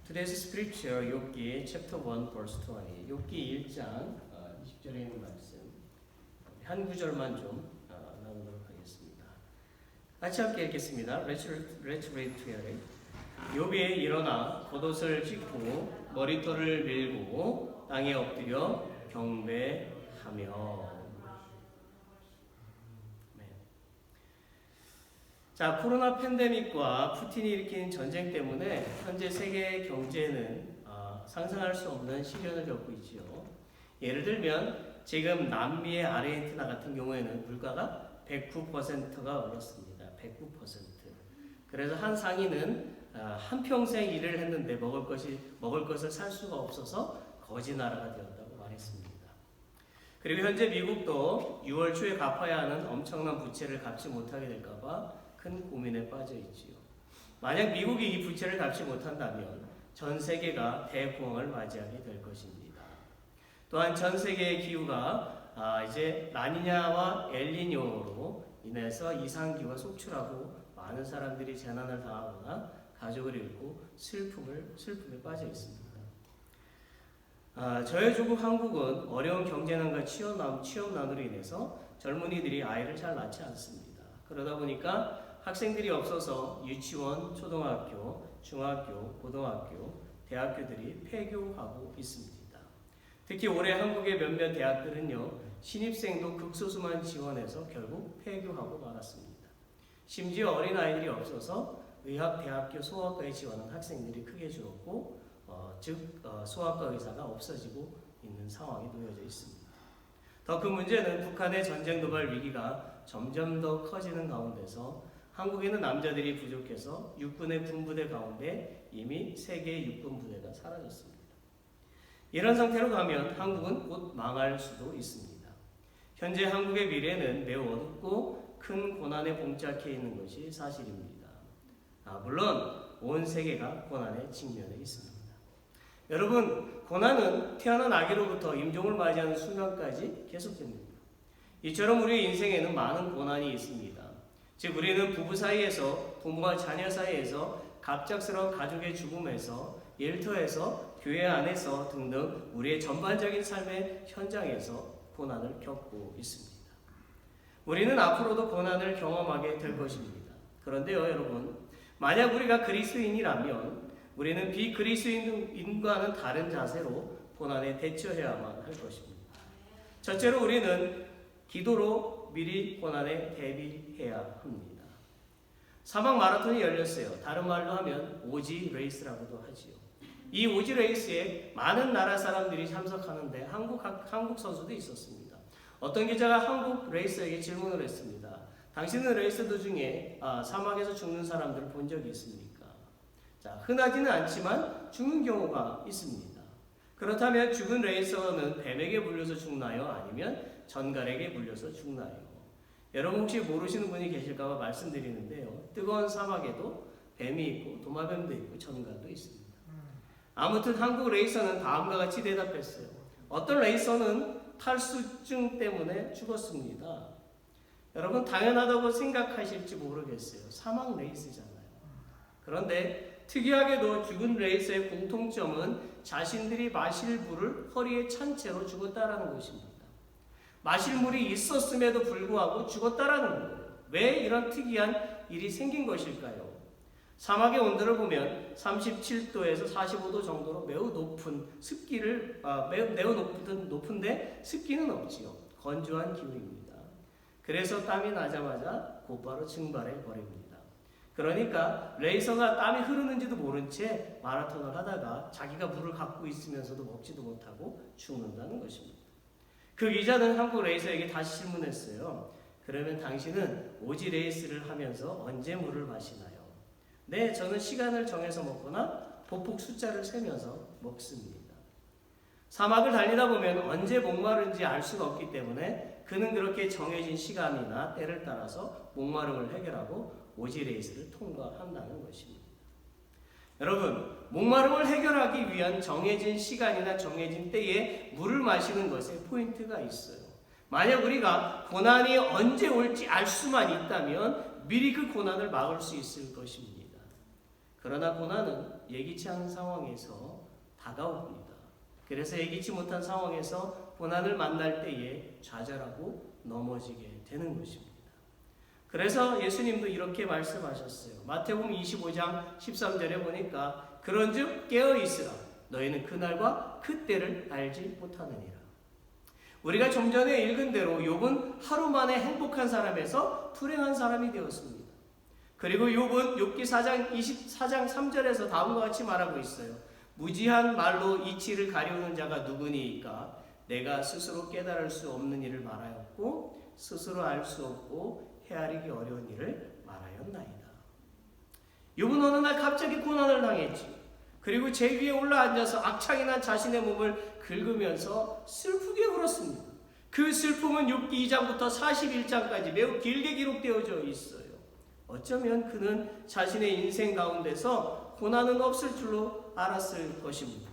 Today's scripture, 욥기 chapter 1 verse 20. 욥기 1장 20절에 있는 말씀. 한 구절만 좀 나누도록 하겠습니다. 같이 함께 읽겠습니다. Let's read together. 욥이 일어나 겉옷을 찢고 머리털을 밀고 땅에 엎드려 경배하며. 자, 코로나 팬데믹과 푸틴이 일으킨 전쟁 때문에 현재 세계 경제는 상상할 수 없는 시련을 겪고 있지요. 예를 들면 지금 남미의 아르헨티나 같은 경우에는 물가가 109%가 올랐습니다. 109%. 그래서 한 상인은 한평생 일을 했는데 먹을 것을 살 수가 없어서 거지 나라가 되었다고 말했습니다. 그리고 현재 미국도 6월 초에 갚아야 하는 엄청난 부채를 갚지 못하게 될까봐 큰 고민에 빠져 있지요. 만약 미국이 이 부채를 갚지 못한다면 전 세계가 대공황을 맞이하게 될 것입니다. 또한 전 세계의 기후가 이제 라니냐와 엘니뇨로 인해서 이상기후가 속출하고 많은 사람들이 재난을 당하거나 가족을 잃고 슬픔에 빠져 있습니다. 저희 조국 한국은 어려운 경제난과 취업난으로 인해서 젊은이들이 아이를 잘 낳지 않습니다. 그러다 보니까 학생들이 없어서 유치원, 초등학교, 중학교, 고등학교, 대학교들이 폐교하고 있습니다. 특히 올해 한국의 몇몇 대학들은요, 신입생도 극소수만 지원해서 결국 폐교하고 말았습니다. 심지어 어린아이들이 없어서 의학대학교 소아과에 지원한 학생들이 크게 줄었고, 소아과 의사가 없어지고 있는 상황이 놓여져 있습니다. 더 큰 문제는 북한의 전쟁 도발 위기가 점점 더 커지는 가운데서 한국에는 남자들이 부족해서 육군의 군부대 가운데 이미 3개의 육군 부대가 사라졌습니다. 이런 상태로 가면 한국은 곧 망할 수도 있습니다. 현재 한국의 미래는 매우 어둡고 큰 고난에 봉착해 있는 것이 사실입니다. 물론 온 세계가 고난에 직면해 있습니다. 여러분, 고난은 태어난 아기로부터 임종을 맞이하는 순간까지 계속됩니다. 이처럼 우리의 인생에는 많은 고난이 있습니다. 즉 우리는 부부 사이에서, 부모와 자녀 사이에서, 갑작스러운 가족의 죽음에서, 일터에서, 교회 안에서 등등 우리의 전반적인 삶의 현장에서 고난을 겪고 있습니다. 우리는 앞으로도 고난을 경험하게 될 것입니다. 그런데요, 여러분, 만약 우리가 그리스도인이라면 우리는 비그리스도인과는 다른 자세로 고난에 대처해야만 할 것입니다. 첫째로 우리는 기도로 미리 고난에 대비해야 합니다. 사막 마라톤이 열렸어요. 다른 말로 하면 오지 레이스라고도 하지요. 이 오지 레이스에 많은 나라 사람들이 참석하는데 한국 선수도 있었습니다. 어떤 기자가 한국 레이서에게 질문을 했습니다. 당신은 레이스 도중에 사막에서 죽는 사람들을 본 적이 있습니까? 자, 흔하지는 않지만 죽는 경우가 있습니다. 그렇다면 죽은 레이서는 뱀에게 물려서 죽나요? 아니면 전갈에게 물려서 죽나요? 여러분 혹시 모르시는 분이 계실까 봐 말씀드리는데요. 뜨거운 사막에도 뱀이 있고 도마뱀도 있고 전갈도 있습니다. 아무튼 한국 레이서는 다음과 같이 대답했어요. 어떤 레이서는 탈수증 때문에 죽었습니다. 여러분 당연하다고 생각하실지 모르겠어요. 사막 레이스잖아요. 그런데 특이하게도 죽은 레이서의 공통점은 자신들이 마실 물을 허리에 찬 채로 죽었다라는 것입니다. 마실 물이 있었음에도 불구하고 죽었다라는 거예요. 왜 이런 특이한 일이 생긴 것일까요? 사막의 온도를 보면 37도에서 45도 정도로 매우 높은 매우 높은데 습기는 없지요. 건조한 기후입니다. 그래서 땀이 나자마자 곧바로 증발해 버립니다. 그러니까 레이서가 땀이 흐르는지도 모른 채 마라톤을 하다가 자기가 물을 갖고 있으면서도 먹지도 못하고 죽는다는 것입니다. 그 기자는 한국 레이서에게 다시 질문했어요. 그러면 당신은 오지 레이스를 하면서 언제 물을 마시나요? 네, 저는 시간을 정해서 먹거나 보폭 숫자를 세면서 먹습니다. 사막을 달리다 보면 언제 목마른지 알 수가 없기 때문에 그는 그렇게 정해진 시간이나 때를 따라서 목마름을 해결하고 오지 레이스를 통과한다는 것입니다. 여러분, 목마름을 해결하기 위한 정해진 시간이나 정해진 때에 물을 마시는 것에 포인트가 있어요. 만약 우리가 고난이 언제 올지 알 수만 있다면 미리 그 고난을 막을 수 있을 것입니다. 그러나 고난은 예기치 않은 상황에서 다가옵니다. 그래서 예기치 못한 상황에서 고난을 만날 때에 좌절하고 넘어지게 되는 것입니다. 그래서 예수님도 이렇게 말씀하셨어요. 마태복음 25장 13절에 보니까 그런즉 깨어있으라 너희는 그날과 그때를 알지 못하느니라. 우리가 좀 전에 읽은 대로 욥은 하루 만에 행복한 사람에서 불행한 사람이 되었습니다. 그리고 욥은 욥기 4장 3절에서 다음과 같이 말하고 있어요. 무지한 말로 이치를 가려우는 자가 누구니이까 내가 스스로 깨달을 수 없는 일을 말하였고 스스로 알 수 없고 헤아리기 어려운 일을 말하였나이다. 욥은 어느 날 갑자기 고난을 당했지. 그리고 제 위에 올라앉아서 악창이 난 자신의 몸을 긁으면서 슬프게 울었습니다. 그 슬픔은 욥기 2장부터 41장까지 매우 길게 기록되어져 있어요. 어쩌면 그는 자신의 인생 가운데서 고난은 없을 줄로 알았을 것입니다.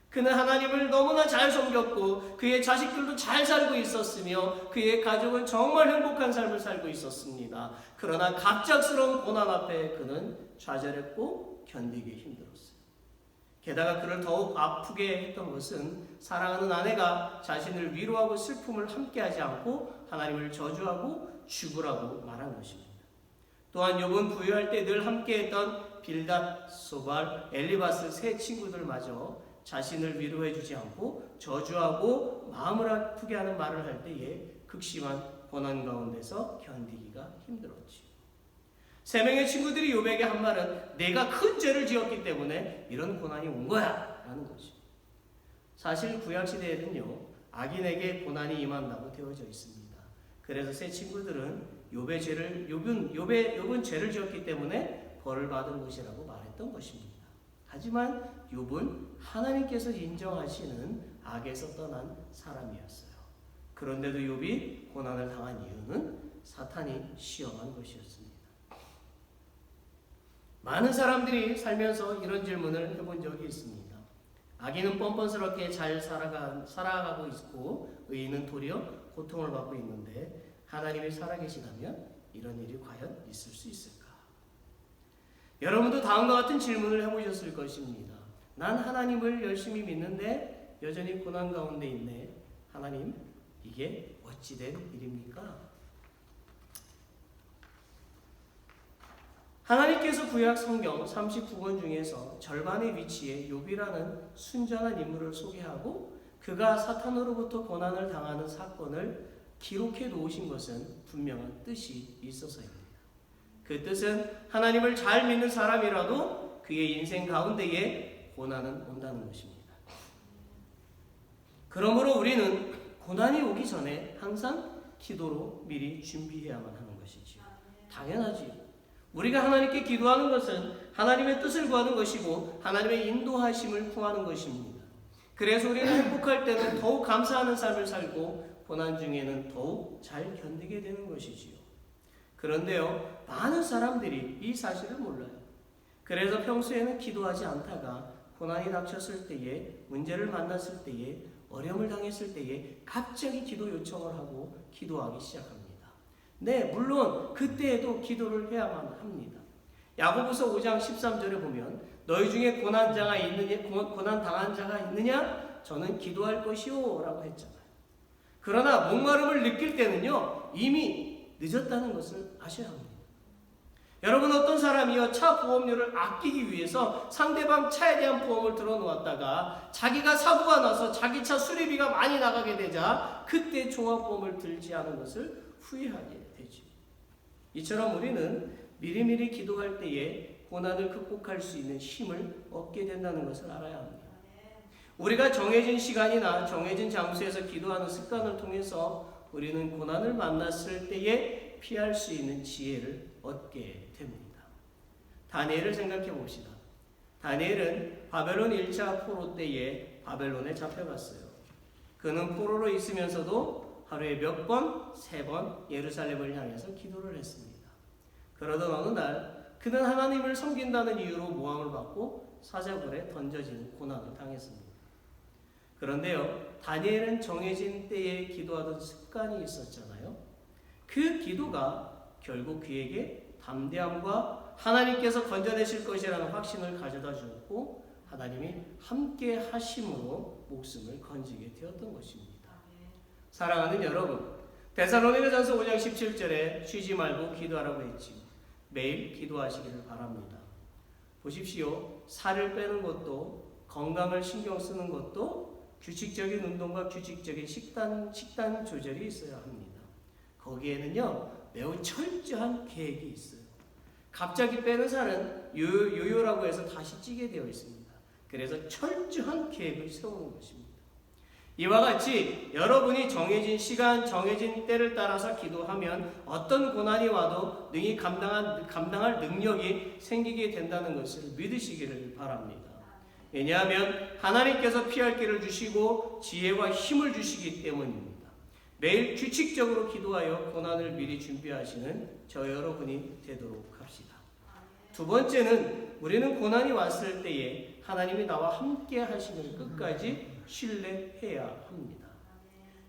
그는 하나님을 너무나 잘 섬겼고 그의 자식들도 잘 살고 있었으며 그의 가족은 정말 행복한 삶을 살고 있었습니다. 그러나 갑작스러운 고난 앞에 그는 좌절했고 견디기 힘들었어요. 게다가 그를 더욱 아프게 했던 것은 사랑하는 아내가 자신을 위로하고 슬픔을 함께하지 않고 하나님을 저주하고 죽으라고 말한 것입니다. 또한 욥은 부유할 때 늘 함께했던 빌닷, 소발, 엘리바스 세 친구들마저 자신을 위로해 주지 않고 저주하고 마음을 아프게 하는 말을 할 때에 극심한 고난 가운데서 견디기가 힘들었지. 세 명의 친구들이 욥에게 한 말은 내가 큰 죄를 지었기 때문에 이런 고난이 온 거야 라는 것이. 사실 구약시대에는요 악인에게 고난이 임한다고 되어져 있습니다. 그래서 세 친구들은 욥은 죄를 지었기 때문에 벌을 받은 것이라고 말했던 것입니다. 하지만 욥은 하나님께서 인정하시는 악에서 떠난 사람이었어요. 그런데도 욥이 고난을 당한 이유는 사탄이 시험한 것이었습니다. 많은 사람들이 살면서 이런 질문을 해본 적이 있습니다. 악인은 뻔뻔스럽게 잘 살아가고 있고 의인은 도리어 고통을 받고 있는데 하나님이 살아계시다면 이런 일이 과연 있을 수 있을까? 여러분도 다음과 같은 질문을 해보셨을 것입니다. 난 하나님을 열심히 믿는데 여전히 고난 가운데 있네. 하나님, 이게 어찌된 일입니까? 하나님께서 구약 성경 39권 중에서 절반의 위치에 욥이라는 순전한 인물을 소개하고 그가 사탄으로부터 고난을 당하는 사건을 기록해 놓으신 것은 분명한 뜻이 있어서입니다. 그 뜻은 하나님을 잘 믿는 사람이라도 그의 인생 가운데에 고난은 온다는 것입니다. 그러므로 우리는 고난이 오기 전에 항상 기도로 미리 준비해야만 하는 것이지요. 당연하지요. 우리가 하나님께 기도하는 것은 하나님의 뜻을 구하는 것이고 하나님의 인도하심을 구하는 것입니다. 그래서 우리는 행복할 때는 더욱 감사하는 삶을 살고 고난 중에는 더욱 잘 견디게 되는 것이지요. 그런데요, 많은 사람들이 이 사실을 몰라요. 그래서 평소에는 기도하지 않다가 고난이 닥쳤을 때에, 문제를 만났을 때에, 어려움을 당했을 때에 갑자기 기도 요청을 하고 기도하기 시작합니다. 네, 물론 그때에도 기도를 해야만 합니다. 야고보서 5장 13절에 보면 너희 중에 고난 당한 자가 있느냐? 저는 기도할 것이요 라고 했잖아요. 그러나 목마름을 느낄 때는요 이미 늦었다는 것을 아셔야 합니다. 여러분, 어떤 사람이요 차 보험료를 아끼기 위해서 상대방 차에 대한 보험을 들어놓았다가 자기가 사고가 나서 자기 차 수리비가 많이 나가게 되자 그때 종합보험을 들지 않은 것을 후회하게 되죠. 이처럼 우리는 미리미리 기도할 때에 고난을 극복할 수 있는 힘을 얻게 된다는 것을 알아야 합니다. 우리가 정해진 시간이나 정해진 장소에서 기도하는 습관을 통해서 우리는 고난을 만났을 때에 피할 수 있는 지혜를 얻게 됩니다. 다니엘을 생각해 봅시다. 다니엘은 바벨론 1차 포로 때에 바벨론에 잡혀갔어요. 그는 포로로 있으면서도 하루에 몇 번? 3번 예루살렘을 향해서 기도를 했습니다. 그러던 어느 날 그는 하나님을 섬긴다는 이유로 모함을 받고 사자굴에 던져지는 고난을 당했습니다. 그런데요, 다니엘은 정해진 때에 기도하던 습관이 있었잖아요. 그 기도가 결국 그에게 담대함과 하나님께서 건져내실 것이라는 확신을 가져다 주었고 하나님이 함께 하심으로 목숨을 건지게 되었던 것입니다. 사랑하는 여러분, 데살로니가전서 5장 17절에 쉬지 말고 기도하라고 했지. 매일 기도하시기를 바랍니다. 보십시오. 살을 빼는 것도 건강을 신경 쓰는 것도 규칙적인 운동과 규칙적인 식단 조절이 있어야 합니다. 거기에는요 매우 철저한 계획이 있어요. 갑자기 빼는 살은 요요라고 해서 다시 찌게 되어 있습니다. 그래서 철저한 계획을 세우는 것입니다. 이와 같이 여러분이 정해진 시간, 정해진 때를 따라서 기도하면 어떤 고난이 와도 능히 감당할 능력이 생기게 된다는 것을 믿으시기를 바랍니다. 왜냐하면 하나님께서 피할 길을 주시고 지혜와 힘을 주시기 때문입니다. 매일 규칙적으로 기도하여 고난을 미리 준비하시는 저 여러분이 되도록 합시다. 두 번째는 우리는 고난이 왔을 때에 하나님이 나와 함께 하심을 끝까지 신뢰해야 합니다.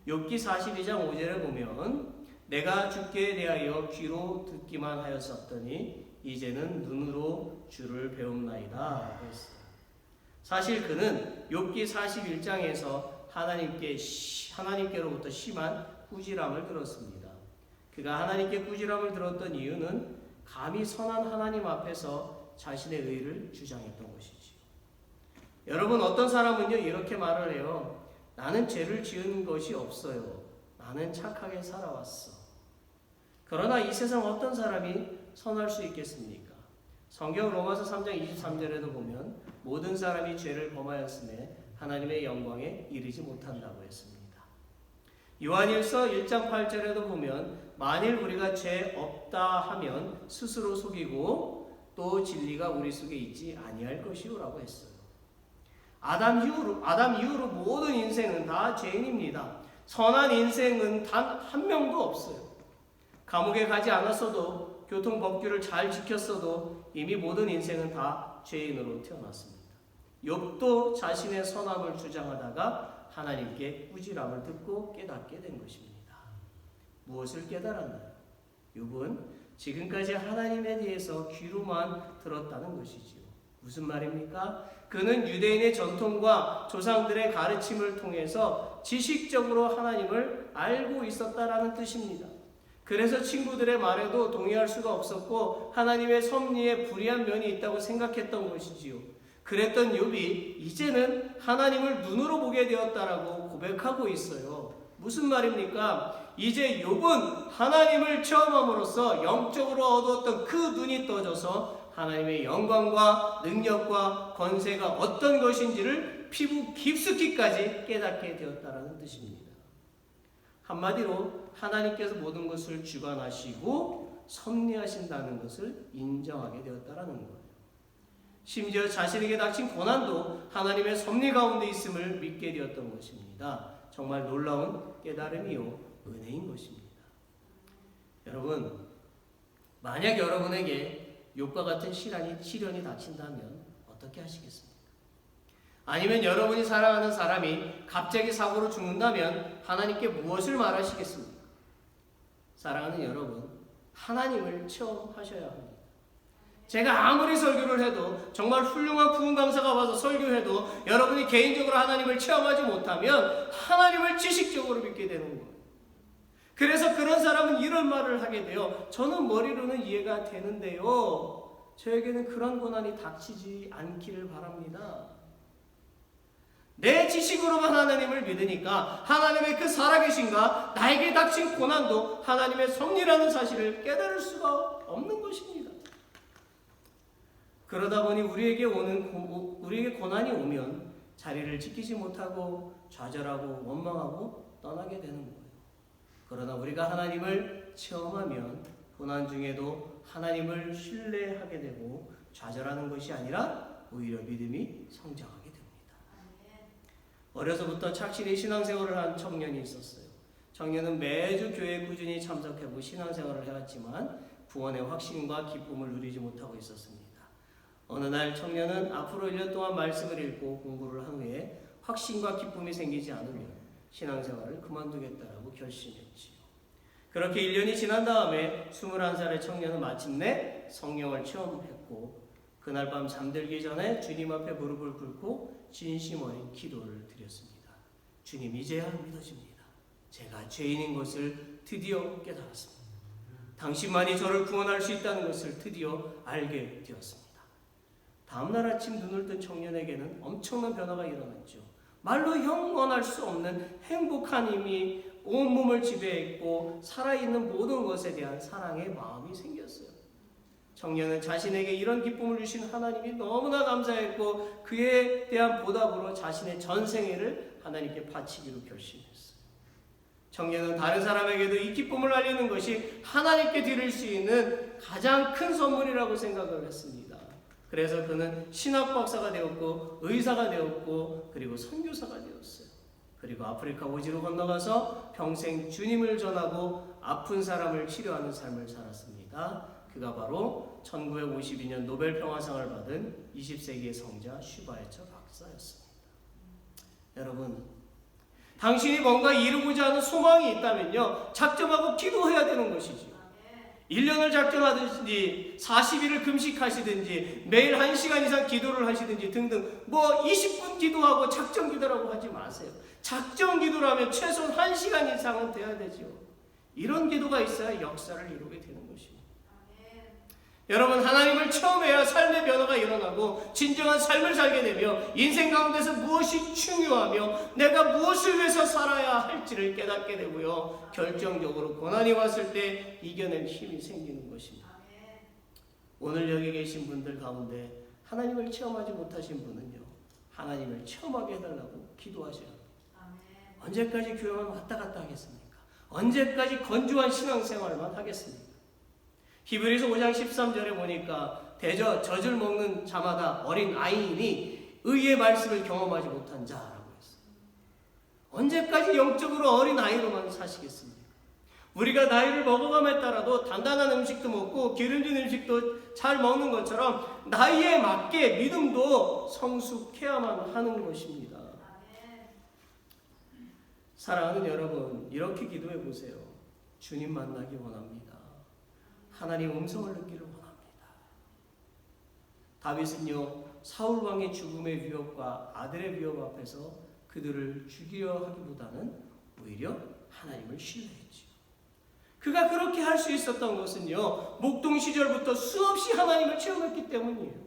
욥기 42장 5절에 보면 내가 주께 대하여 귀로 듣기만 하였었더니 이제는 눈으로 주를 배움나이다 했어요. 사실 그는 욥기 41장에서 하나님께로부터 심한 꾸지람을 들었습니다. 그가 하나님께 꾸지람을 들었던 이유는 감히 선한 하나님 앞에서 자신의 의를 주장했던 것이지요. 여러분, 어떤 사람은요 이렇게 말을 해요. 나는 죄를 지은 것이 없어요. 나는 착하게 살아왔어. 그러나 이 세상 어떤 사람이 선할 수 있겠습니까? 성경 로마서 3장 23절에도 보면 모든 사람이 죄를 범하였음에 하나님의 영광에 이르지 못한다고 했습니다. 요한일서 1장 8절에도 보면 만일 우리가 죄 없다 하면 스스로 속이고 또 진리가 우리 속에 있지 아니할 것이오라고 했어요. 아담 이후로 모든 인생은 다 죄인입니다. 선한 인생은 단 한 명도 없어요. 감옥에 가지 않았어도 교통법규를 잘 지켰어도 이미 모든 인생은 다 죄인으로 태어났습니다. 욥도 자신의 선함을 주장하다가 하나님께 꾸지람을 듣고 깨닫게 된 것입니다. 무엇을 깨달았나요? 욥은 지금까지 하나님에 대해서 귀로만 들었다는 것이지요. 무슨 말입니까? 그는 유대인의 전통과 조상들의 가르침을 통해서 지식적으로 하나님을 알고 있었다라는 뜻입니다. 그래서 친구들의 말에도 동의할 수가 없었고 하나님의 섭리에 불의한 면이 있다고 생각했던 것이지요. 그랬던 욥이 이제는 하나님을 눈으로 보게 되었다라고 고백하고 있어요. 무슨 말입니까? 이제 욥은 하나님을 체험함으로써 영적으로 얻었던 그 눈이 떠져서 하나님의 영광과 능력과 권세가 어떤 것인지를 피부 깊숙이까지 깨닫게 되었다라는 뜻입니다. 한마디로 하나님께서 모든 것을 주관하시고 섭리하신다는 것을 인정하게 되었다라는 거예요. 심지어 자신에게 닥친 고난도 하나님의 섭리 가운데 있음을 믿게 되었던 것입니다. 정말 놀라운 깨달음이요 은혜인 것입니다. 여러분, 만약 여러분에게 욥과 같은 시련이 닥친다면 어떻게 하시겠습니까? 아니면 여러분이 사랑하는 사람이 갑자기 사고로 죽는다면 하나님께 무엇을 말하시겠습니까? 사랑하는 여러분, 하나님을 체험하셔야 합니다. 제가 아무리 설교를 해도 정말 훌륭한 부흥 강사가 와서 설교해도 여러분이 개인적으로 하나님을 체험하지 못하면 하나님을 지식적으로 믿게 되는 거예요. 그래서 그런 사람은 이런 말을 하게 돼요. 저는 머리로는 이해가 되는데요. 저에게는 그런 고난이 닥치지 않기를 바랍니다. 내 지식으로만 하나님을 믿으니까 하나님의 그 살아계신가 나에게 닥친 고난도 하나님의 섭리라는 사실을 깨달을 수가 없는 것입니다. 그러다 보니 우리에게 고난이 오면 자리를 지키지 못하고 좌절하고 원망하고 떠나게 되는 거예요. 그러나 우리가 하나님을 체험하면 고난 중에도 하나님을 신뢰하게 되고 좌절하는 것이 아니라 오히려 믿음이 성장하게 됩니다. 어려서부터 착실히 신앙생활을 한 청년이 있었어요. 청년은 매주 교회에 꾸준히 참석하고 신앙생활을 해왔지만 구원의 확신과 기쁨을 누리지 못하고 있었습니다. 어느 날 청년은 앞으로 1년 동안 말씀을 읽고 공부를 한 후에 확신과 기쁨이 생기지 않으면 신앙생활을 그만두겠다라고 결심했지요. 그렇게 1년이 지난 다음에 21살의 청년은 마침내 때 성령을 체험했고 그날 밤 잠들기 전에 주님 앞에 무릎을 꿇고 진심 어린 기도를 드렸습니다. 주님, 이제야 믿어집니다. 제가 죄인인 것을 드디어 깨달았습니다. 당신만이 저를 구원할 수 있다는 것을 드디어 알게 되었습니다. 다음날 아침 눈을 뜬 청년에게는 엄청난 변화가 일어났죠. 말로 형언할 수 없는 행복한 힘이 온몸을 지배했고 살아있는 모든 것에 대한 사랑의 마음이 생겼어요. 청년은 자신에게 이런 기쁨을 주신 하나님이 너무나 감사했고 그에 대한 보답으로 자신의 전생애를 하나님께 바치기로 결심했어요. 청년은 다른 사람에게도 이 기쁨을 알리는 것이 하나님께 드릴 수 있는 가장 큰 선물이라고 생각을 했습니다. 그래서 그는 신학 박사가 되었고 의사가 되었고 그리고 선교사가 되었어요. 그리고 아프리카 오지로 건너가서 평생 주님을 전하고 아픈 사람을 치료하는 삶을 살았습니다. 그가 바로 1952년 노벨 평화상을 받은 20세기의 성자 슈바에처 박사였습니다. 여러분, 당신이 뭔가 이루고자 하는 소망이 있다면요, 작정하고 기도해야 되는 것이지요. 1년을 작정하든지 40일을 금식하시든지 매일 1시간 이상 기도를 하시든지 등등 20분 기도하고 작정 기도라고 하지 마세요. 작정 기도라면 최소 1시간 이상은 돼야 되죠. 이런 기도가 있어야 역사를 이루게 되는 것입니다. 여러분, 하나님을 체험해야 삶의 변화가 일어나고 진정한 삶을 살게 되며 인생 가운데서 무엇이 중요하며 내가 무엇을 위해서 살아야 할지를 깨닫게 되고요, 결정적으로 고난이 왔을 때 이겨낼 힘이 생기는 것입니다. 오늘 여기 계신 분들 가운데 하나님을 체험하지 못하신 분은요, 하나님을 체험하게 해달라고 기도하셔야 합니다. 언제까지 교회만 왔다 갔다 하겠습니까? 언제까지 건조한 신앙생활만 하겠습니까? 히브리서 5장 13절에 보니까 젖을 먹는 자마다 어린 아이니 의의 말씀을 경험하지 못한 자라고 했어요. 언제까지 영적으로 어린 아이로만 사시겠습니까? 우리가 나이를 먹어감에 따라도 단단한 음식도 먹고 기름진 음식도 잘 먹는 것처럼 나이에 맞게 믿음도 성숙해야만 하는 것입니다. 사랑하는 여러분, 이렇게 기도해 보세요. 주님 만나기 원합니다. 하나님 음성을 듣기를 원합니다. 다윗은요, 사울 왕의 죽음의 위협과 아들의 위협 앞에서 그들을 죽이려 하기보다는 오히려 하나님을 신뢰했지요. 그가 그렇게 할 수 있었던 것은요, 목동 시절부터 수없이 하나님을 체험했기 때문이에요.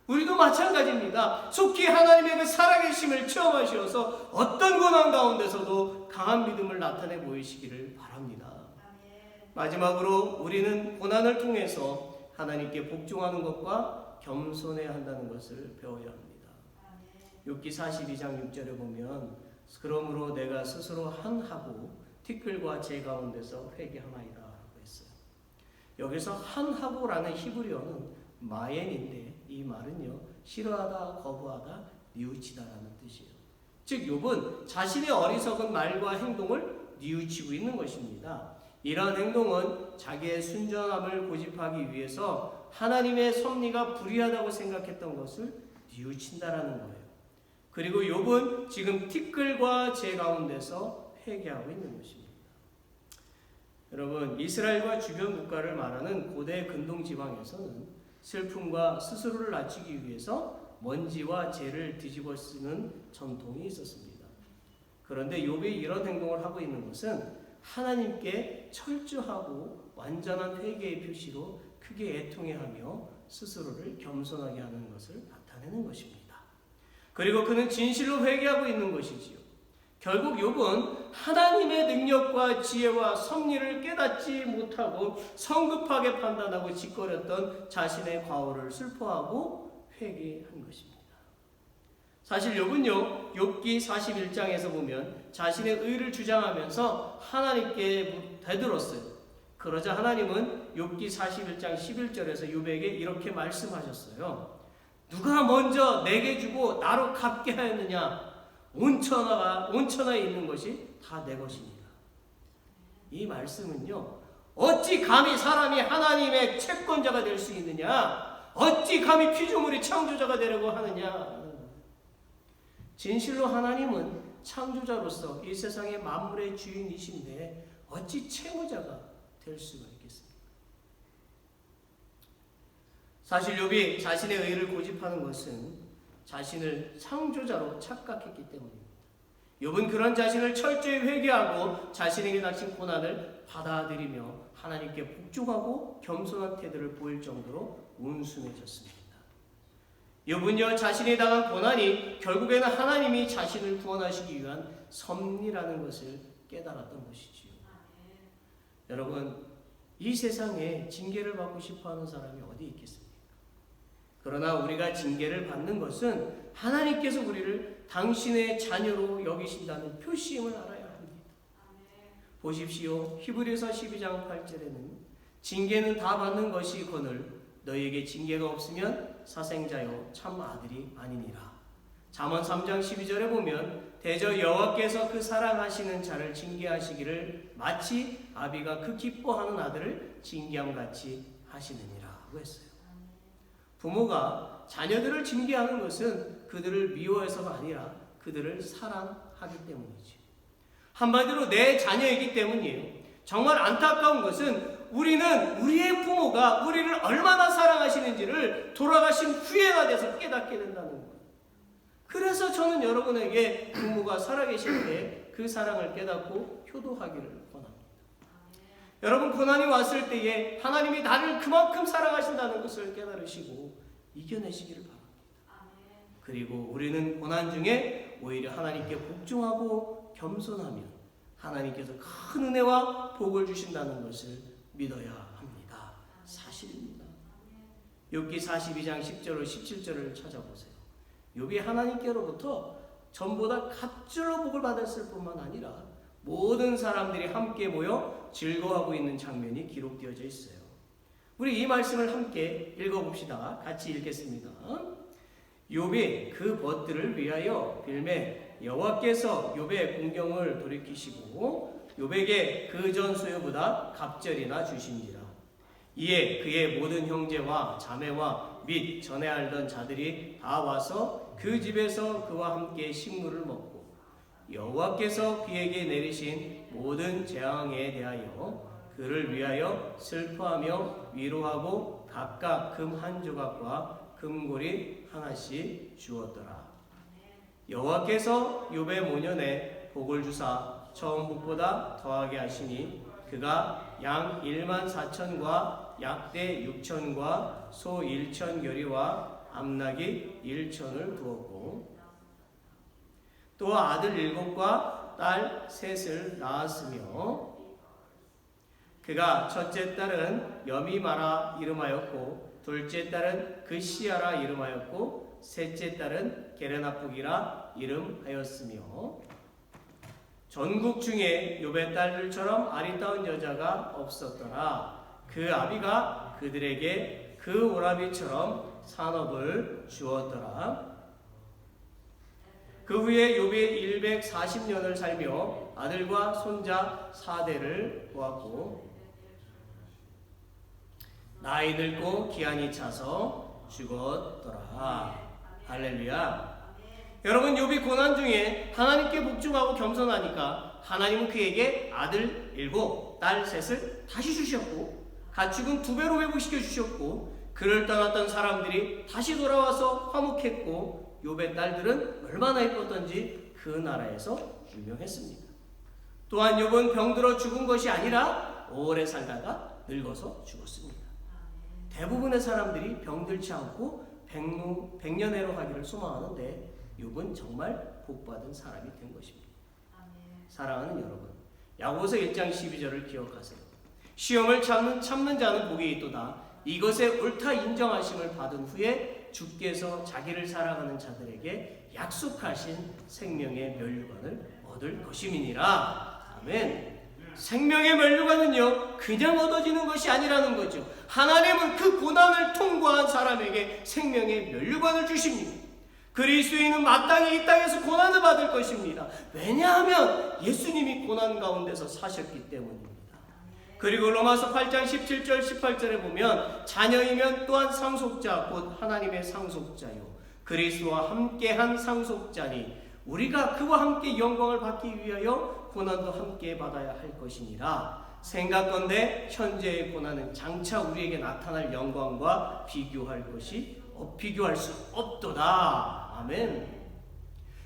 우리도 마찬가지입니다. 속히 하나님의 그 살아계심을 체험하셔서 어떤 고난 가운데서도 강한 믿음을 나타내 보이시기를 바랍니다. 마지막으로 우리는 고난을 통해서 하나님께 복종하는 것과 겸손해야 한다는 것을 배워야 합니다. 욥기 42장 6절에 보면 그러므로 내가 스스로 한하고 티끌과 재 가운데서 회개하나이다 라고 했어요. 여기서 한하고라는 히브리어는 마엔인데 이 말은요, 싫어하다, 거부하다, 뉘우치다라는 뜻이에요. 즉 욥은 자신의 어리석은 말과 행동을 뉘우치고 있는 것입니다. 이러한 행동은 자기의 순전함을 고집하기 위해서 하나님의 섭리가 불의하다고 생각했던 것을 뉘우친다라는 거예요. 그리고 욥은 지금 티끌과 재 가운데서 회개하고 있는 것입니다. 여러분, 이스라엘과 주변 국가를 말하는 고대 근동 지방에서는 슬픔과 스스로를 낮추기 위해서 먼지와 재를 뒤집어 쓰는 전통이 있었습니다. 그런데 욥이 이런 행동을 하고 있는 것은 하나님께 철저하고 완전한 회개의 표시로 크게 애통해하며 스스로를 겸손하게 하는 것을 나타내는 것입니다. 그리고 그는 진실로 회개하고 있는 것이지요. 결국 욥은 하나님의 능력과 지혜와 섭리를 깨닫지 못하고 성급하게 판단하고 짓거렸던 자신의 과오를 슬퍼하고 회개한 것입니다. 사실 욥은요, 욥기 41장에서 보면 자신의 의를 주장하면서 하나님께 되들었어요. 그러자 하나님은 욥기 41장 11절에서 욥에게 이렇게 말씀하셨어요. 누가 먼저 내게 주고 나로 갚게 하였느냐? 온 천하에 있는 것이 다 내 것입니다. 이 말씀은요, 어찌 감히 사람이 하나님의 채권자가 될 수 있느냐? 어찌 감히 피조물이 창조자가 되려고 하느냐? 진실로 하나님은 창조자로서 이 세상의 만물의 주인이신데 어찌 채무자가 될 수가 있겠습니까? 사실 욥이 자신의 의를 고집하는 것은 자신을 창조자로 착각했기 때문입니다. 욥은 그런 자신을 철저히 회개하고 자신에게 닥친 고난을 받아들이며 하나님께 복종하고 겸손한 태도를 보일 정도로 온순해졌습니다. 욥은요, 자신이 당한 고난이 결국에는 하나님이 자신을 구원하시기 위한 섭리라는 것을 깨달았던 것이지요. 여러분, 이 세상에 징계를 받고 싶어하는 사람이 어디 있겠습니까? 그러나 우리가 징계를 받는 것은 하나님께서 우리를 당신의 자녀로 여기신다는 표시임을 알아야 합니다. 보십시오. 히브리서 12장 8절에는 징계는 다 받는 것이거늘 너희에게 징계가 없으면 사생자요 참 아들이 아니니라. 잠언 3장 12절에 보면 대저 여호와께서 그 사랑하시는 자를 징계하시기를 마치 아비가 그 기뻐하는 아들을 징계함같이 하시느니라고 했어요. 부모가 자녀들을 징계하는 것은 그들을 미워해서가 아니라 그들을 사랑하기 때문이죠. 한마디로 내 자녀이기 때문이에요. 정말 안타까운 것은 우리는 우리의 부모가 우리를 얼마나 사랑하시는지를 돌아가신 후에가 돼서 깨닫게 된다는 거예요. 그래서 저는 여러분에게 부모가 살아계실 때 그 사랑을 깨닫고 효도하기를 권합니다. 여러분, 고난이 왔을 때에 하나님이 나를 그만큼 사랑하신다는 것을 깨달으시고 이겨내시기를 바랍니다. 그리고 우리는 고난 중에 오히려 하나님께 복종하고 겸손하면 하나님께서 큰 은혜와 복을 주신다는 것을 믿어야 합니다. 사실입니다. 욥기 42장 10절로 17절을 찾아보세요. 욥이 하나님께로부터 전보다 갑절로 복을 받았을 뿐만 아니라 모든 사람들이 함께 모여 즐거워하고 있는 장면이 기록되어져 있어요. 우리 이 말씀을 함께 읽어봅시다. 같이 읽겠습니다. 욥이 그 벗들을 위하여 빌매 여호와께서 욥의 공경을 돌이키시고 욥에게 그 전 소유보다 갑절이나 주신지라. 이에 그의 모든 형제와 자매와 및 전에 알던 자들이 다 와서 그 집에서 그와 함께 식물을 먹고 여호와께서 그에게 내리신 모든 재앙에 대하여 그를 위하여 슬퍼하며 위로하고 각각 금 한 조각과 금고리 하나씩 주었더라. 여호와께서 욥의 모년에 복을 주사 처음 복보다 더하게 하시니 그가 양 1만 4천과 약대 6천과 소 1천 결이와 암나귀 1천을 두었고 또 아들 7과 딸 3을 낳았으며 그가 첫째 딸은 여미마라 이름하였고 둘째 딸은 그시아라 이름하였고 셋째 딸은 게르나북이라 이름하였으며 전국 중에 욥의 딸들처럼 아리따운 여자가 없었더라. 그 아비가 그들에게 그 오라비처럼 산업을 주었더라. 그 후에 욥이 140년을 살며 아들과 손자 4대를 보았고 나이 들고 기한이 차서 죽었더라. 할렐루야. 여러분, 욥이 고난 중에 하나님께 복종하고 겸손하니까 하나님은 그에게 아들 7, 딸 3을 다시 주셨고 가축은 2배로 회복시켜 주셨고 그를 떠났던 사람들이 다시 돌아와서 화목했고 욥의 딸들은 얼마나 예뻤던지 그 나라에서 유명했습니다. 또한 욥은 병들어 죽은 것이 아니라 오래 살다가 늙어서 죽었습니다. 대부분의 사람들이 병들지 않고 백년해로 하기를 소망하는데 욥은 정말 복받은 사람이 된 것입니다. 사랑하는 여러분, 야고보서 1장 12절을 기억하세요. 시험을 참는 자는 복이 있도다. 이것에 옳다 인정하심을 받은 후에 주께서 자기를 사랑하는 자들에게 약속하신 생명의 면류관을 얻을 것임이니라. 아멘. 생명의 면류관은요 그냥 얻어지는 것이 아니라는 거죠. 하나님은 그 고난을 통과한 사람에게 생명의 면류관을 주십니다. 그리스도인은 마땅히 이 땅에서 고난을 받을 것입니다. 왜냐하면 예수님이 고난 가운데서 사셨기 때문입니다. 그리고 로마서 8장 17절 18절에 보면 자녀이면 또한 상속자 곧 하나님의 상속자요 그리스도와 함께한 상속자니 우리가 그와 함께 영광을 받기 위하여 고난도 함께 받아야 할 것이니라. 생각건대 현재의 고난은 장차 우리에게 나타날 영광과 비교할 수 없도다. 아멘.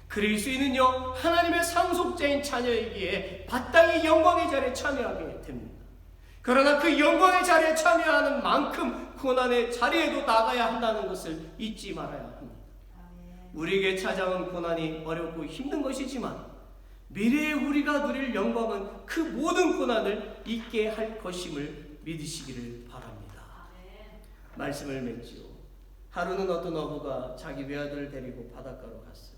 그리스도인은요, 하나님의 상속자인 자녀이기에 마땅히 영광의 자리에 참여하게 됩니다. 그러나 그 영광의 자리에 참여하는 만큼 고난의 자리에도 나가야 한다는 것을 잊지 말아야 합니다. 우리에게 찾아온 고난이 어렵고 힘든 것이지만 미래에 우리가 누릴 영광은 그 모든 고난을 잊게 할 것임을 믿으시기를 바랍니다. 말씀을 맺지요. 하루는 어떤 어부가 자기 외아들을 데리고 바닷가로 갔어요.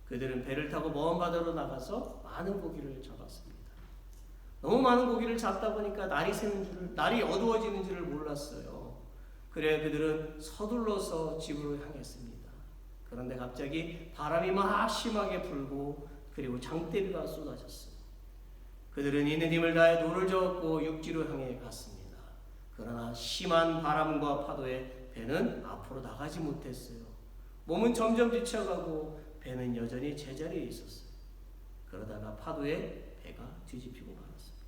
그들은 배를 타고 먼 바다로 나가서 많은 고기를 잡았습니다. 너무 많은 고기를 잡다 보니까 날이 어두워지는 줄을 몰랐어요. 그래 그들은 서둘러서 집으로 향했습니다. 그런데 갑자기 바람이 막 심하게 불고 그리고 장대비가 쏟아졌어요. 그들은 있는 힘을 다해 노를 저었고 육지로 향해 갔습니다. 그러나 심한 바람과 파도에 배는 앞으로 나가지 못했어요. 몸은 점점 지쳐가고 배는 여전히 제자리에 있었어요. 그러다가 파도에 배가 뒤집히고 말았습니다.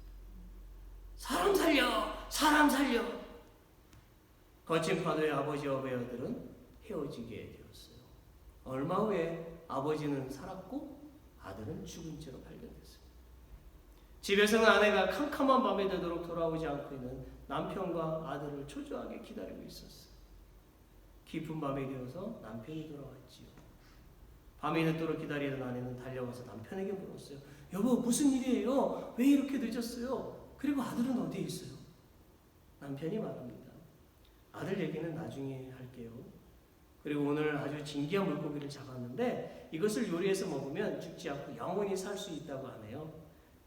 사람 살려! 사람 살려! 거친 파도에 아버지와 외아들은 헤어지게 되었어요. 얼마 후에 아버지는 살았고 아들은 죽은 채로 발견됐어요. 집에서는 아내가 캄캄한 밤이 되도록 돌아오지 않고 있는 남편과 아들을 초조하게 기다리고 있었어요. 깊은 밤이 되어서 남편이 돌아왔지요. 밤이 늦도록 기다리던 아내는 달려가서 남편에게 물었어요. 여보, 무슨 일이에요? 왜 이렇게 늦었어요? 그리고 아들은 어디에 있어요? 남편이 말합니다. 아들 얘기는 나중에 할게요. 그리고 오늘 아주 진귀한 물고기를 잡았는데 이것을 요리해서 먹으면 죽지 않고 영원히 살 수 있다고 하네요.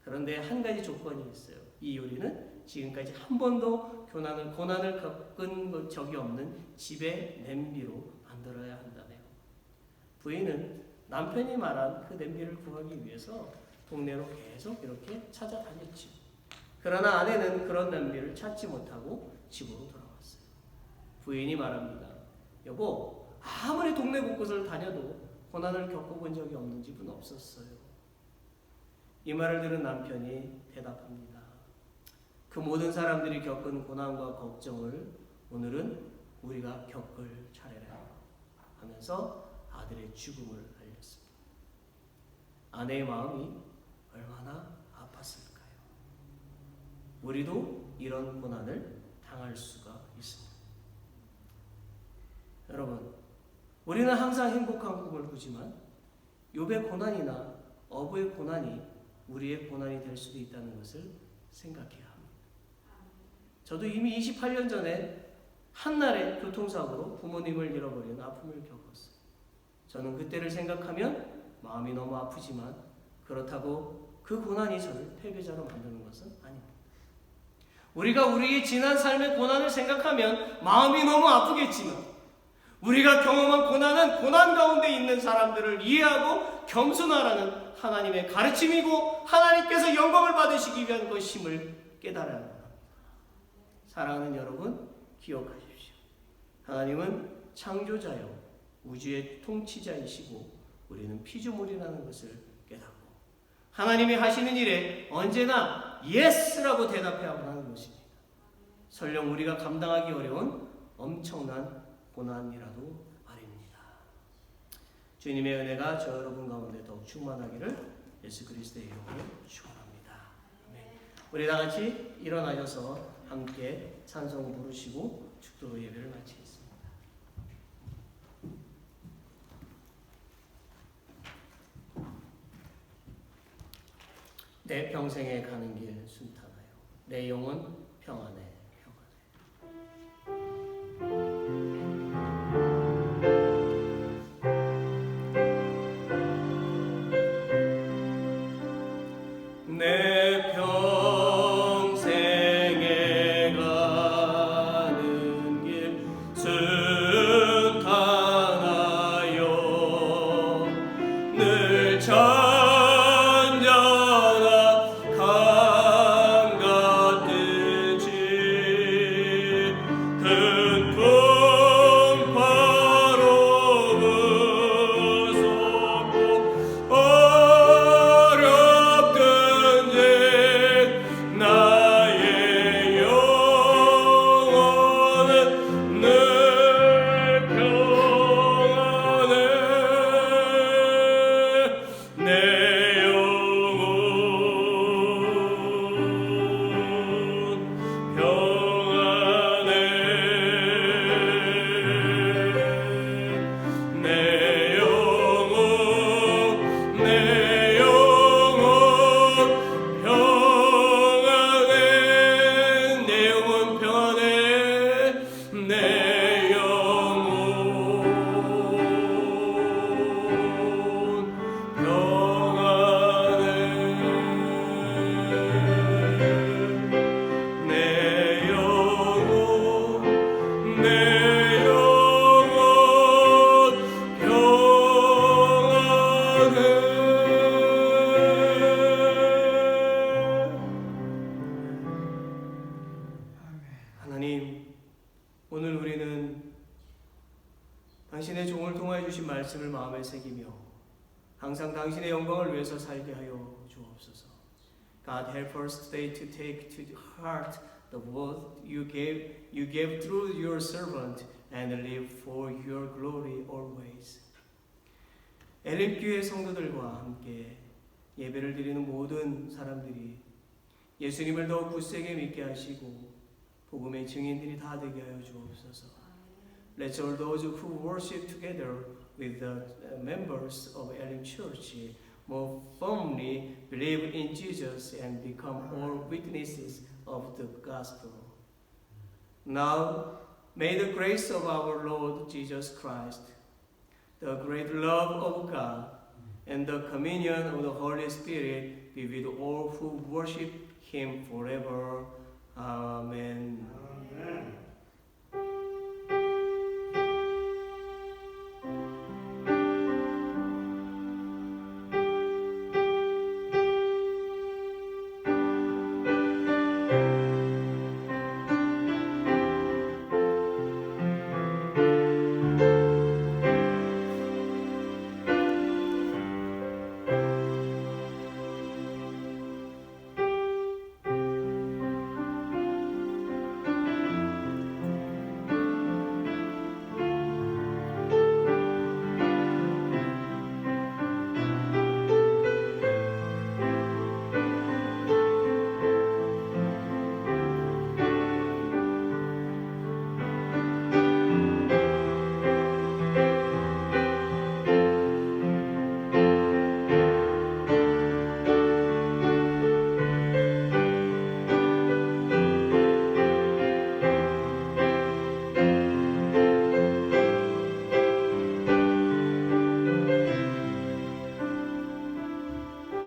그런데 한 가지 조건이 있어요. 이 요리는 지금까지 한 번도 고난을 겪은 적이 없는 집의 냄비로 만들어야 한다네요. 부인은 남편이 말한 그 냄비를 구하기 위해서 동네로 계속 이렇게 찾아다녔죠. 그러나 아내는 그런 냄비를 찾지 못하고 집으로 돌아왔어요. 부인이 말합니다. 여보, 아무리 동네 곳곳을 다녀도 고난을 겪어본 적이 없는 집은 없었어요. 이 말을 들은 남편이 대답합니다. 그 모든 사람들이 겪은 고난과 걱정을 오늘은 우리가 겪을 차례라 하면서 아들의 죽음을 알렸습니다. 아내의 마음이 얼마나 아팠을까요? 우리도 이런 고난을 당할 수가 있습니다. 여러분, 우리는 항상 행복한 꿈을 꾸지만 욥의 고난이나 어부의 고난이 우리의 고난이 될 수도 있다는 것을 생각해야 합니다. 저도 이미 28년 전에 한날의 교통사고로 부모님을 잃어버린 아픔을 겪었어요. 저는 그때를 생각하면 마음이 너무 아프지만 그렇다고 그 고난이 저를 패배자로 만드는 것은 아닙니다. 우리가 우리의 지난 삶의 고난을 생각하면 마음이 너무 아프겠지만 우리가 경험한 고난은 고난 가운데 있는 사람들을 이해하고 겸손하라는 하나님의 가르침이고 하나님께서 영광을 받으시기 위한 것임을 깨달아야 합니다. 사랑하는 여러분, 기억하십시오. 하나님은 창조자요 우주의 통치자이시고 우리는 피조물이라는 것을 깨닫고 하나님이 하시는 일에 언제나 예스라고 대답해야만 하는 것입니다. 설령 우리가 감당하기 어려운 엄청난 고난이라도 말입니다. 주님의 은혜가 저 여러분 가운데 더욱 충만하기를 예수 그리스도의 이름으로 축원합니다. 아멘. 우리 다 같이 일어나셔서 함께 찬송 부르시고 축도 예배를 마치겠습니다. 내 평생에 가는 길 순탄하여 내 영혼 평안해. 전전한 강 같은 질 말씀을 마음에 새기며 항상 당신의 영광을 위해서 살게 하여 주옵소서. God help us today to take to heart the word you gave through your servant and live for your glory always. 엘림교회 성도들과 함께 예배를 드리는 모든 사람들이 예수님을 더욱 굳세게 믿게 하시고 복음의 증인들이 다 되게 하여 주옵소서. Let all those who worship together with the members of Elim Church more firmly believe in Jesus and become all witnesses of the gospel. Now, may the grace of our Lord Jesus Christ, the great love of God, and the communion of the Holy Spirit be with all who worship Him forever. Amen. Amen.